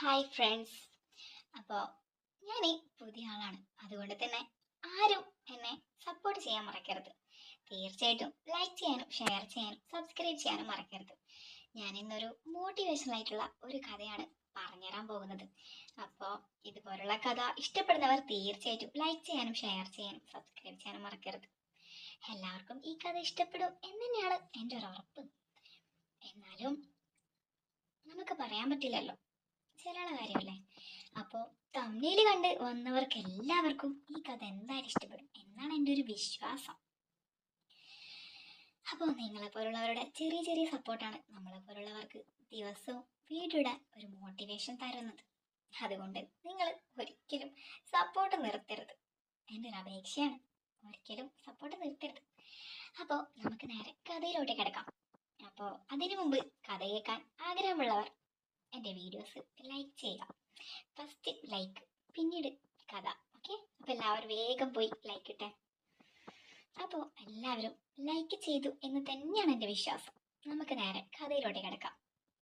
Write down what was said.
Hi friends. അപ്പോൾ ഞാൻ പുതിയ ആളാണ്, അതുകൊണ്ട് തന്നെ ആരും എന്നെ സപ്പോർട്ട് ചെയ്യാൻ മറക്കരുത്. തീർച്ചയായിട്ടും ലൈക്ക് ചെയ്യാനും ഷെയർ ചെയ്യാനും സബ്സ്ക്രൈബ് ചെയ്യാനും മറക്കരുത്. ഞാൻ ഇന്നൊരു മോട്ടിവേഷണൽ ആയിട്ടുള്ള ഒരു കഥയാണ് പറഞ്ഞുതരാൻ പോകുന്നത്. അപ്പോൾ ഇതുപോലുള്ള കഥ ഇഷ്ടപ്പെടുന്നവർ തീർച്ചയായിട്ടും ലൈക്ക് ചെയ്യാനും ഷെയർ ചെയ്യാനും സബ്സ്ക്രൈബ് ചെയ്യാനും മറക്കരുത്. എല്ലാവർക്കും ഈ കഥ ഇഷ്ടപ്പെടും എന്ന് തന്നെയാണ് എൻ്റെ ഒരു ഉറപ്പ്. എന്നാലും നമുക്ക് പറയാൻ പറ്റില്ലല്ലോ, ചില കാര്യമല്ലേ. അപ്പോൾ തമ്മിൽ കണ്ട് വന്നവർക്ക് എല്ലാവർക്കും ഈ കഥ എന്തായാലും ഇഷ്ടപ്പെടും എന്നാണ് എൻ്റെ ഒരു വിശ്വാസം. അപ്പോൾ നിങ്ങളെ പോലുള്ളവരുടെ ചെറിയ ചെറിയ സപ്പോർട്ടാണ് നമ്മളെ പോലുള്ളവർക്ക് ദിവസവും വീഡിയോയുടെ ഒരു മോട്ടിവേഷൻ തരുന്നത്. അതുകൊണ്ട് നിങ്ങൾ ഒരിക്കലും സപ്പോർട്ട് നിർത്തരുത്, എൻ്റെ ഒരു അപേക്ഷയാണ്. ഒരിക്കലും സപ്പോർട്ട് നിർത്തരുത്. അപ്പോൾ നമുക്ക് നേരെ കഥയിലോട്ട് കിടക്കാം. അപ്പോൾ അതിനു മുമ്പ് കഥ കേൾക്കാൻ ആഗ്രഹമുള്ളവർ എൻ്റെ വീഡിയോസ് ലൈക്ക് ചെയ്യുക. ഫസ്റ്റ് ലൈക്ക്, പിന്നീട് കഥ. ഓക്കെ, അപ്പോൾ എല്ലാവരും വേഗം പോയി ലൈക്ക് ഇട്ടേ. അപ്പോൾ എല്ലാവരും ലൈക്ക് ചെയ്തു എന്ന് തന്നെയാണ് എൻ്റെ വിശ്വാസം. നമുക്ക് നേരെ കഥയിലോട്ട് കിടക്കാം.